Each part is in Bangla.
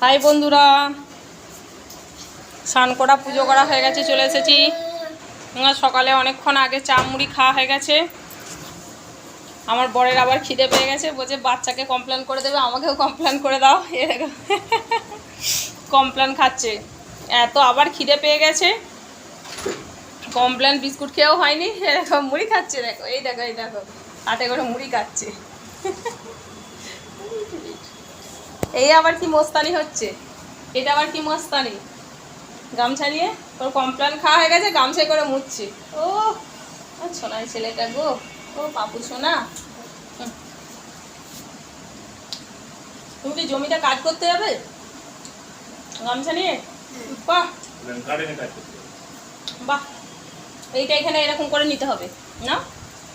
হাই বন্ধুরা, স্নান করা পুজো করা হয়ে গেছে, চলে এসেছি। সকালে অনেকক্ষণ আগে চা মুড়ি খাওয়া হয়ে গেছে। আমার বরের আবার খিদে পেয়ে গেছে, বলছে বাচ্চাকে কমপ্লেন করে দেবে, আমাকেও কমপ্লেন করে দাও। এরকম কমপ্লেন খাচ্ছে, এত আবার খিদে পেয়ে গেছে। কমপ্লেন বিস্কুট খেয়েও হয়নি, এরকম মুড়ি খাচ্ছে। দেখো এই দেখো এই দেখো, হাতে করে মুড়ি খাচ্ছে। এই আবার কি মস্তানি হচ্ছে, এটা আবার কি মস্তানি। গামছা নিয়ে তোর কমপ্লেন খাওয়া হয়ে গেছে, গামছাই করে মুছছে। ও সোনাই ছেলেটা গো, ও পাপু সোনা। তুমি কি জমিটা কাজ করতে যাবে গামছা নিয়ে? বাহ বাহ, এইটা এখানে এরকম করে নিতে হবে না,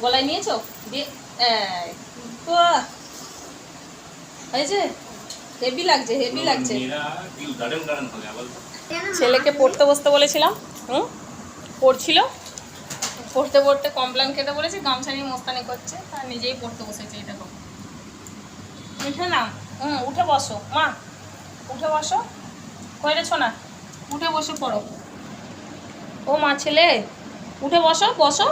গলায় নিয়েছো দিয়ে হয়েছে। হেভি লাগছে, হেভি লাগছে। ছেলেকে পড়তে বসতে বলেছিলাম, পড়ছিল, পড়তে পড়তে কমপ্লেন খেতে বলেছি, গামছা নিয়ে মস্তানি করছে, আর নিজেই পড়তে বসেছে। এটা উঠে না, উঠে বসো মা, উঠে বসো, কইরেছো না, উঠে বসে পড়ো। ও মা ছেলে উঠে বসো, বসো।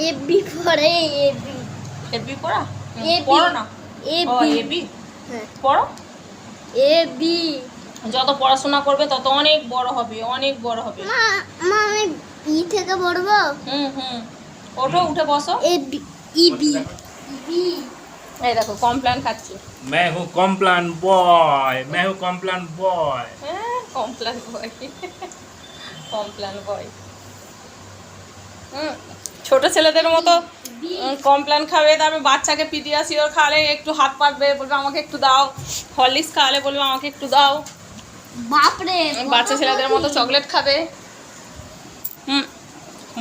এবি পড়ে, এবি এবি পড়া, পড়ো না, এবি পড়ো। এবি যত পড়াশোনা করবে তত অনেক বড় হবে, অনেক বড় হবে। মা আমি ই থেকে পড়বো। ওঠো, উঠে বসো। এবি ইবি ইবি। এই দেখো কমপ্লেন খাচ্ছি। मैं हूँ कॉम्प्लान बॉय, मैं हूँ कॉम्प्लान बॉय। হ্যাঁ কমপ্লেন বয়, কমপ্লেন বয়। ছোট ছেলেদের মতো কমপ্লেন খাবে, তারপরে বাচ্চাকে পিডিয়াসিওর খাওয়ালে একটু হাত পাতবে, বলবে আমাকে একটু দাও। হরলিক্স খাওয়ালে বলবে আমাকে একটু দাও। বাপরে, বাচ্চা ছেলেদের মতো চকলেট খাবে,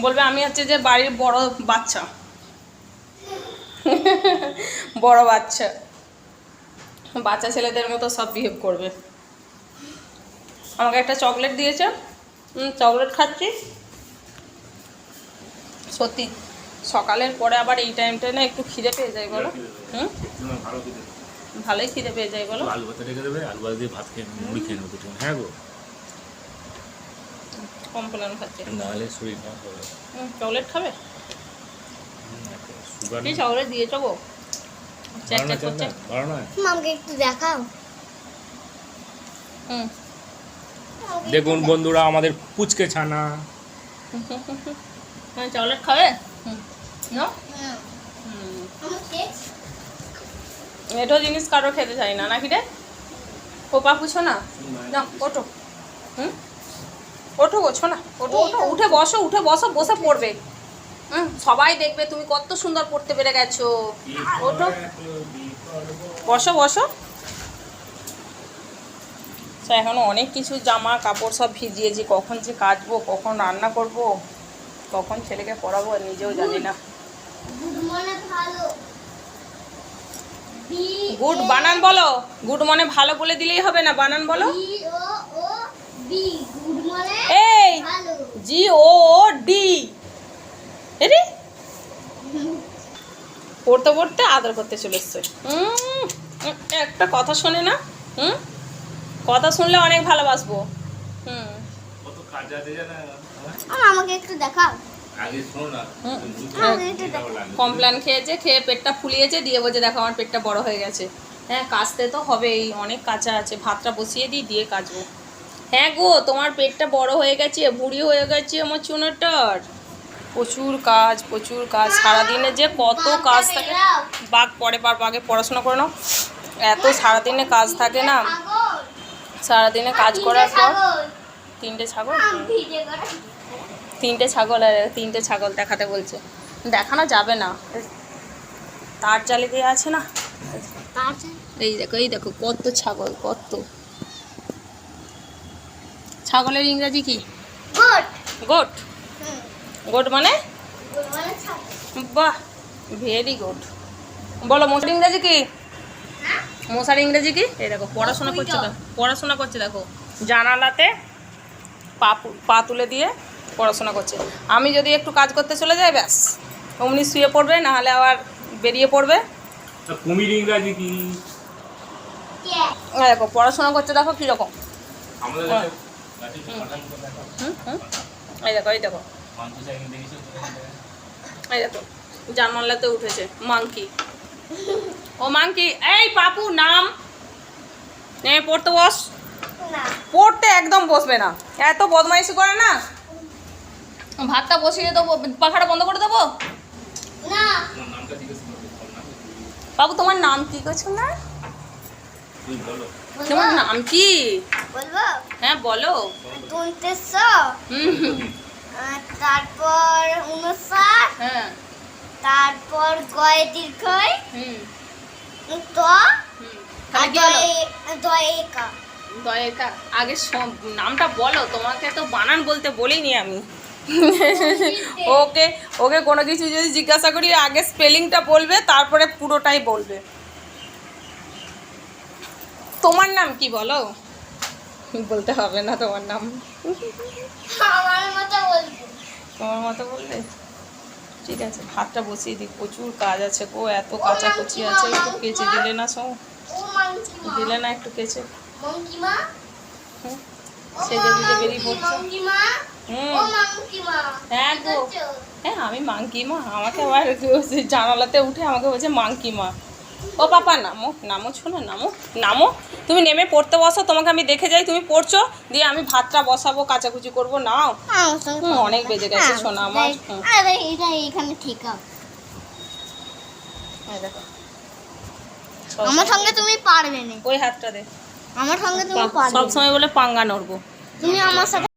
বলবে আমি হচ্ছে যে বাড়ির বড় বাচ্চা। বড় বাচ্চা, বাচ্চা ছেলেদের মতো সব বিহেভ করবে। আমাকে একটা চকলেট দিয়েছে, চকলেট খাচ্ছি। সত্যি সকালের পরে আবার এই টাইমটা না একটু খিদে পেয়ে যায় বলো। ভালোই খিদে পেয়ে যায় বলো। আলু ভাত রেখে দেবে, আলু ভাত দিয়ে ভাত খেয়ে মুড়ি খেয়ে নেবো। হ্যাঁ গো, কমপ্লেন খাচ্ছে, নাহলে শরীর খারাপ হবে। চকলেট খাবে? সুগার কি চকলেট দিয়েছো গো? চেক চেক করছে। ভালো না, আমাকে একটু দেখাও। দেখুন বন্ধুরা, আমাদের পুচকে ছানা। চকলেট খাবে? না, এটো জিনিস কারো খেতে চাই না, নাকি রে? কোপা পুছো না, না ওঠো, ওঠো গোছো না, ওঠো ওঠো, উঠে বসো, উঠে বসো, বসে পড়বে। সবাই দেখবে তুমি কত সুন্দর পড়তে পেরে গেছো। ওঠো, বসো বসো। এখনো অনেক কিছু জামা কাপড় সব ভিজিয়েছি, কখন যে কাচবো, কখন রান্না করব, কখন ছেলেকে পড়াবো নিজেও জানি না। গুড বানান বলো, গুড মনে ভালো বলে দিলেই হবে না, বানান বলো। এই জি ও ডি, এরে পড়তে পড়তে আদর করতে চলে এসছে। একটা কথা শোনে না, কথা শুনলে অনেক ভালোবাসবো। আমাকে একটু দেখাও। কমপ্লেন খেয়েছে, খেয়ে পেটটা ফুলিয়েছে, দিয়ে বলছে দেখো আমার পেটটা বড় হয়ে গেছে। হ্যাঁ কাচতে তো হবেই, অনেক কাঁচা আছে, ভাতটা বসিয়ে দিই, দিয়ে কাচবো। হ্যাঁ গো তোমার পেটটা বড় হয়ে গেছে, বুড়ি হয়ে গেছে আমার চুনোটার। প্রচুর কাজ, প্রচুর কাজ, সারাদিনে যে কত কাজ থাকে। বাঘ পরে পারবো, আগে পড়াশোনা করে নাও। এত সারাদিনে কাজ থাকে না, সারাদিনে কাজ করার পর। তিনটে ছাগল, তিনটে ছাগল, আর তিনটে ছাগল দেখাতে বলছে, দেখানো যাবে না, তার জালি দিয়ে আছে না। এই দেখো, এই দেখো কত ছাগল, কত। ছাগলের ইংরেজি কি? গোট। গোট মানে? বাহ, ভেরি গুড। বলো মশার ইংরেজি কি? মশার ইংরেজি কি? এই দেখো পড়াশোনা করছে, পড়াশোনা করছে দেখো, জানালাতে পা তুলে দিয়ে পড়াশোনা করছে। আমি যদি একটু কাজ করতে চলে যাই, ব্যাস অমনি শুয়ে পড়বে, নাহলে আবার বেরিয়ে পড়বে। কুমির ইংরাজি কি? এই দেখো পড়াশোনা করছে, দেখো কীরকম। আমাদের কাছে গাছে কাঁঠাল গুলো দেখো। এই দেখো এই দেখো মাংস চাইনি দেখেছো? এই দেখো জানলাতে উঠেছে মাংকি। ও মাংকি, এই পাপু নাম নেমে পড়তে বস। না পড়তে একদম বসবে না, এত বদমাইশি করে না। ভাতটা বসিয়ে দেবো, পাখাটা বন্ধ করে দেবো। না তোমার নামটা জিজ্ঞেস করবে, তোমার নাম কি? বাবু তোমার নাম কি করছো না? তুই বলো। তোমার নাম কি? বলবো হ্যাঁ বলো। দন্তেশ হুম, তারপর 59, হ্যাঁ তারপর গয় দীর্ঘয় হুম ত হুম আর তাহলে কি হলো? দয়েকা। দয়েকা আগে নামটা বলো, তোমাকে তো বানান বলতে বলিনি আমি। ওকে ওকে কোনো কিছু যদি জিজ্ঞাসা করি আগে স্পেলিংটা বলবে, তারপরে পুরোটাই বলবে। তোমার নাম কি বলো? বলতে হবে না তোমার নাম, আমার মতো বলবো। তোমার মতো বললে ঠিক আছে। ভাতটা বসিয়ে দিই, প্রচুর কাজ আছে গো, এত কাচাকুচি আছে। একটু কেচে দিলে না সব, ও মাংকিমা দিলে না একটু কেচে। মাংকিমা হুম, সেজে গুজে বেরিয়ে পড়ছে। মাংকিমা হুম ও মাংকিমা হ্যাঁ গো, হ্যাঁ আমি মাংকি মা। আমাকে আবার জানালাতে উঠে আমাকে বলছে মাংকি মা। ও পাপা নামো নামো, শোনো নামো নামো। তুমি নেমে পড়তে বসো, তোমাকে আমি দেখে যাই তুমি পড়ছো, দিয়ে আমি ভাতটা বসাবো, কাচাকুচি করবো। নাও অনেক বেজে গেছে শোনা আমার। আরে এটা এখানে ঠিক আছে। এই দেখো আমার সঙ্গে তুমি পারবে না, ওই হাতটা দে। আমার সঙ্গে তুমি পারবে সব না। সময় বলে পাঙ্গা নড়বো। তুমি আমার সাথে